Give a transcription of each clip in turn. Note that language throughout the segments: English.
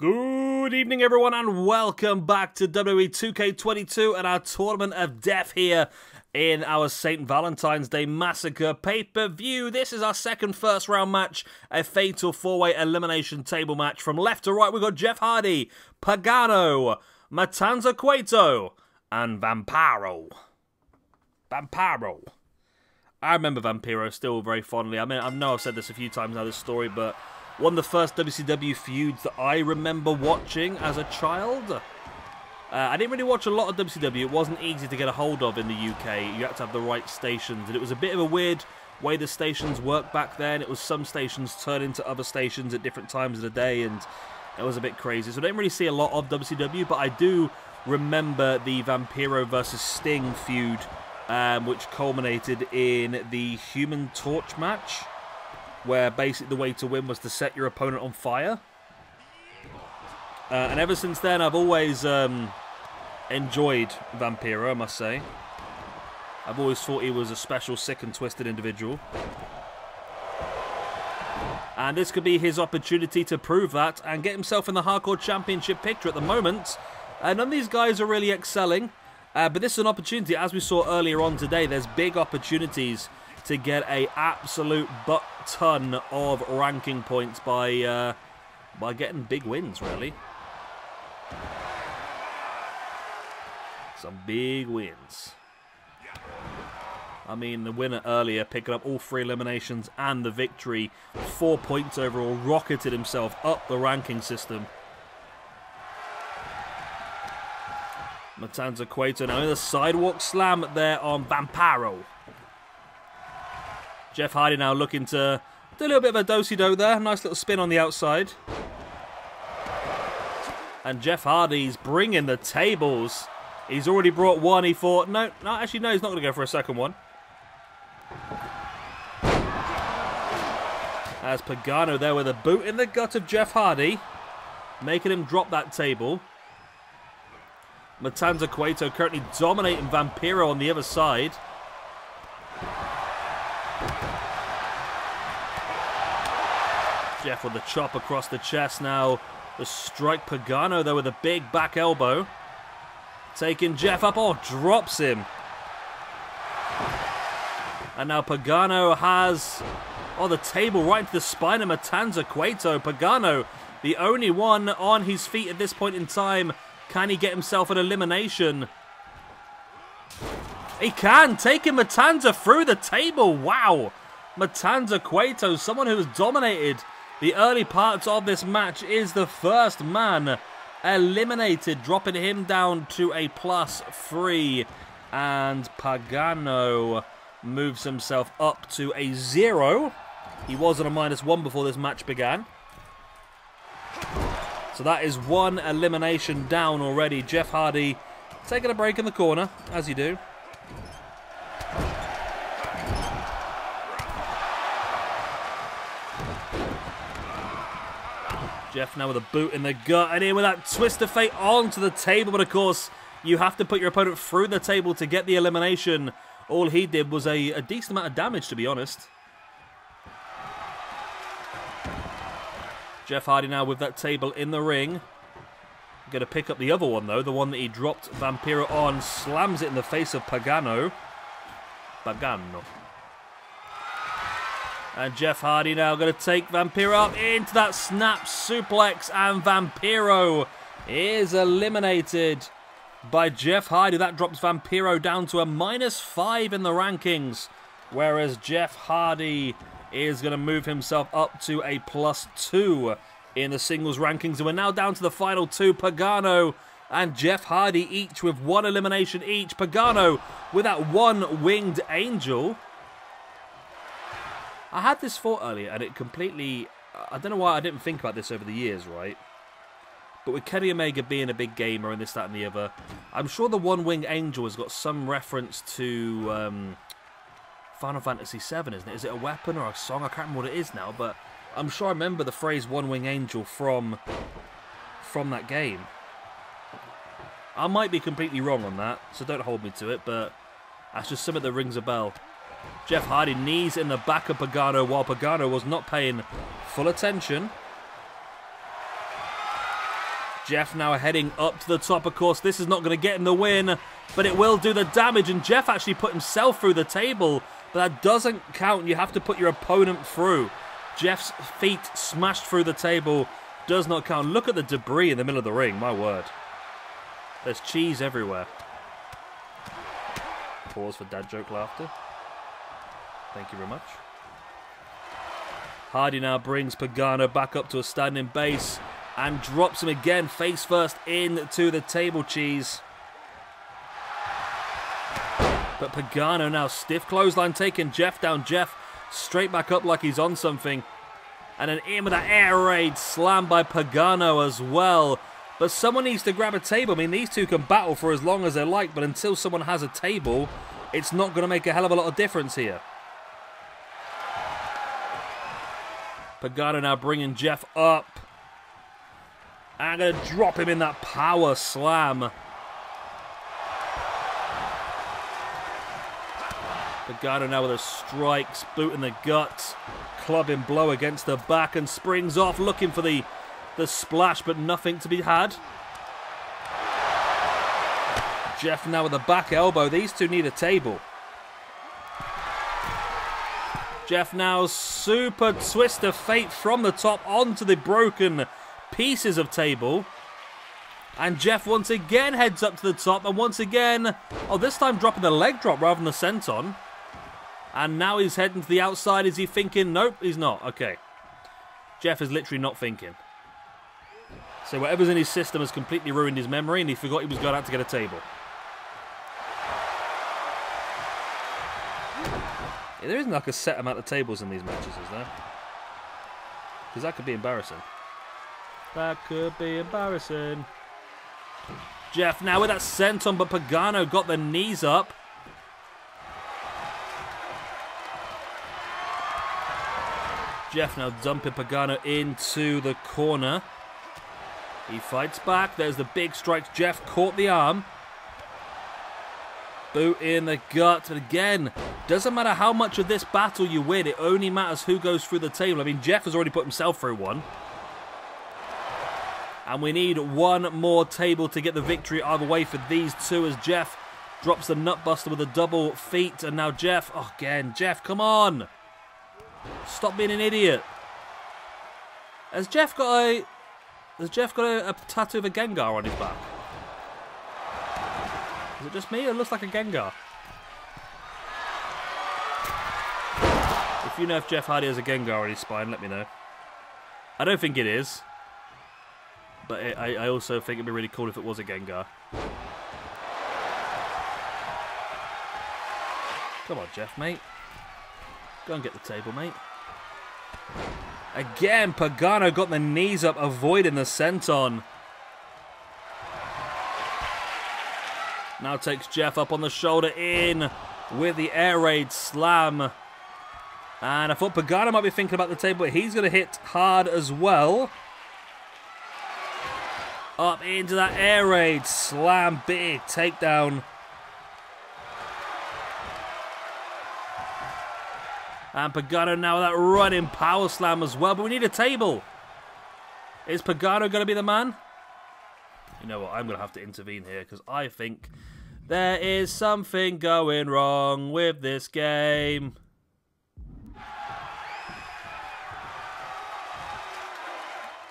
Good evening, everyone, and welcome back to WWE 2K22 and our Tournament of Death here in our St. Valentine's Day Massacre pay-per-view. This is our second first-round match, a fatal four-way elimination table match. From left to right, we've got Jeff Hardy, Pagano, Matanza and Vampiro. I remember Vampiro still very fondly. I mean, I know I've said this a few times now, this story, but one of the first WCW feuds that I remember watching as a child. I didn't really watch a lot of WCW. It wasn't easy to get a hold of in the UK. You had to have the right stations, and it was a bit of a weird way the stations worked back then. It was some stations turn into other stations at different times of the day, and it was a bit crazy. So I didn't really see a lot of WCW, but I do remember the Vampiro versus Sting feud, which culminated in the Human Torch match, where basically the way to win was to set your opponent on fire. And ever since then, I've always enjoyed Vampiro, I must say. I've always thought he was a special, sick and twisted individual. And this could be his opportunity to prove that and get himself in the Hardcore Championship picture at the moment. None of these guys are really excelling, but this is an opportunity. As we saw earlier on today, there's big opportunities to get a absolute butt-ton of ranking points by getting big wins, really. Some big wins. I mean, the winner earlier, picking up all 3 eliminations and the victory, 4 points overall, rocketed himself up the ranking system. Matanza now in the sidewalk slam there on Vampiro. Jeff Hardy now looking to do a little bit of a do-si-do there. Nice little spin on the outside. And Jeff Hardy's bringing the tables. He's already brought one. He thought, no, actually, no, he's not going to go for a second one. As Pagano there with a boot in the gut of Jeff Hardy, making him drop that table. Matanza currently dominating Vampiro on the other side. Jeff with the chop across the chest now. The strike Pagano though with a big back elbow. Taking Jeff up. Oh, drops him. And now Pagano has the table right to the spine of Matanza. Pagano, the only one on his feet at this point in time. Can he get himself an elimination? He can. Taking Matanza through the table. Wow. Matanza someone who has dominated the early parts of this match, is the first man eliminated, dropping him down to a +3. And Pagano moves himself up to a 0. He was on a -1 before this match began. So that is 1 elimination down already. Jeff Hardy taking a break in the corner, as you do. Jeff now with a boot in the gut, and in with that twist of fate onto the table. But of course, you have to put your opponent through the table to get the elimination. All he did was a decent amount of damage, to be honest. Jeff Hardy now with that table in the ring. Going to pick up the other one, though. The one that he dropped Vampiro on. Slams it in the face of Pagano. And Jeff Hardy now going to take Vampiro up into that snap suplex. And Vampiro is eliminated by Jeff Hardy. That drops Vampiro down to a -5 in the rankings. Whereas Jeff Hardy is going to move himself up to a +2 in the singles rankings. And we're now down to the final 2. Pagano and Jeff Hardy each with 1 elimination each. Pagano with that 1 winged angel. I had this thought earlier, and it completely... I don't know why I didn't think about this over the years, right? But with Kenny Omega being a big gamer and this, that, and the other, I'm sure the one-winged angel has got some reference to Final Fantasy VII, isn't it? Is it a weapon or a song? I can't remember what it is now, but I'm sure I remember the phrase one-winged angel from that game. I might be completely wrong on that, so don't hold me to it, but that's just something that rings a bell. Jeff Hardy knees in the back of Pagano while Pagano was not paying full attention. Jeff now heading up to the top. Of course, this is not going to get him the win, but it will do the damage. And Jeff actually put himself through the table, but that doesn't count. You have to put your opponent through. Jeff's feet smashed through the table does not count. Look at the debris in the middle of the ring, my word. There's cheese everywhere. Pause for dad joke laughter. Thank you very much. Hardy now brings Pagano back up to a standing base and drops him again face first into the table cheese. But Pagano now stiff clothesline taking Jeff down. Jeff straight back up like he's on something. And then in with that air raid slam by Pagano as well. But someone needs to grab a table. I mean, these two can battle for as long as they like, but until someone has a table, it's not going to make a hell of a lot of difference here. Pagano now bringing Jeff up. I'm going to drop him in that power slam. Pagano now with a strikes, boot in the gut, clubbing blow against the back and springs off, looking for the splash, but nothing to be had. Jeff now with a back elbow. These two need a table. Jeff now super twist of fate from the top onto the broken pieces of table. And Jeff once again heads up to the top. And once again, oh, this time dropping the leg drop rather than the senton. And now he's heading to the outside. Is he thinking? Nope, he's not. Okay. Jeff is literally not thinking. So whatever's in his system has completely ruined his memory, and he forgot he was going out to get a table. Yeah, there isn't like a set amount of tables in these matches, is there? Because that could be embarrassing. That could be embarrassing. Jeff now with that senton, but Pagano got the knees up. Jeff now dumping Pagano into the corner. He fights back. There's the big strikes. Jeff caught the arm. Boot in the gut. But again, doesn't matter how much of this battle you win. It only matters who goes through the table. I mean, Jeff has already put himself through one. And we need one more table to get the victory either way for these two, as Jeff drops the nutbuster with a double feet. And now Jeff, oh, again, Jeff, come on. Stop being an idiot. Has Jeff got a tattoo of a Gengar on his back? Is it just me? It looks like a Gengar. If you know if Jeff Hardy has a Gengar on his spine, let me know. I don't think it is. But I also think it'd be really cool if it was a Gengar. Come on, Jeff, mate. Go and get the table, mate. Again, Pagano got the knees up, avoiding the senton. Now takes Jeff up on the shoulder, in with the air raid slam. And I thought Pagano might be thinking about the table, but he's going to hit hard as well. Up into that air raid slam, big takedown. And Pagano now with that running power slam as well. But we need a table. Is Pagano going to be the man? You know what? I'm going to have to intervene here because I think there is something going wrong with this game.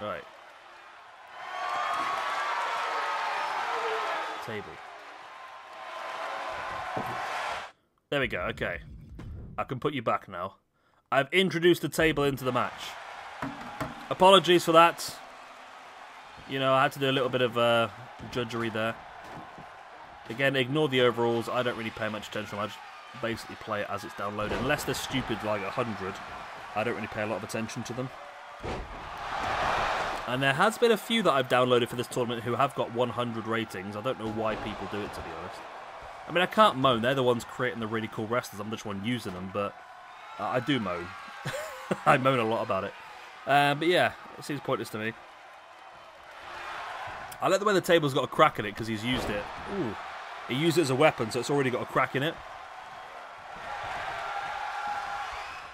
Right. Table. There we go. Okay. I can put you back now. I've introduced the table into the match. Apologies for that. You know, I had to do a little bit of judgery there. Again, ignore the overalls. I don't really pay much attention. I just basically play it as it's downloaded. Unless they're stupid like 100, I don't really pay a lot of attention to them. And there has been a few that I've downloaded for this tournament who have got 100 ratings. I don't know why people do it, to be honest. I mean, I can't moan. They're the ones creating the really cool wrestlers. I'm just one using them, but I do moan. I moan a lot about it. But yeah, it seems pointless to me. I like the way the table's got a crack in it because he's used it. Ooh. He used it as a weapon, so it's already got a crack in it.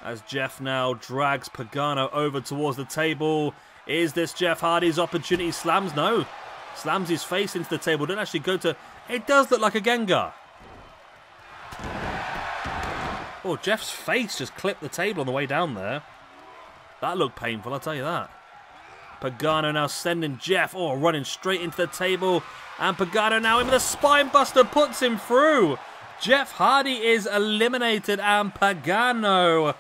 As Jeff now drags Pagano over towards the table. Is this Jeff Hardy's opportunity? Slams? No. Slams his face into the table. Don't actually go to... It does look like a Gengar. Oh, Jeff's face just clipped the table on the way down there. That looked painful, I'll tell you that. Pagano now sending Jeff, running straight into the table. And Pagano now in with a spine buster, puts him through. Jeff Hardy is eliminated, and Pagano,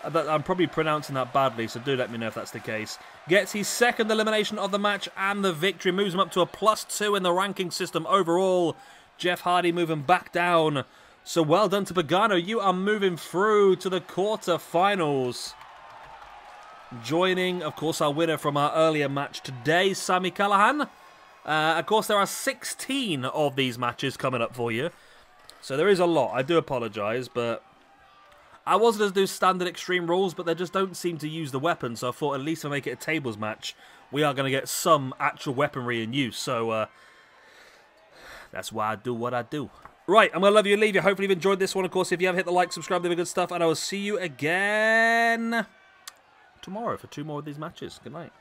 I'm probably pronouncing that badly, so do let me know if that's the case, gets his second elimination of the match and the victory. Moves him up to a +2 in the ranking system overall. Jeff Hardy moving back down. So well done to Pagano. You are moving through to the quarterfinals. Joining, of course, our winner from our earlier match today, Sami Callihan. Of course, there are 16 of these matches coming up for you. So there is a lot. I do apologise, but I was going to do standard extreme rules, but they just don't seem to use the weapon. So I thought at least if I make it a tables match, we are going to get some actual weaponry in use. So that's why I do what I do. Right, I'm going to love you and leave you. Hopefully you've enjoyed this one. Of course, if you have, hit the like, subscribe, do the good stuff. And I will see you again tomorrow for 2 more of these matches. Good night.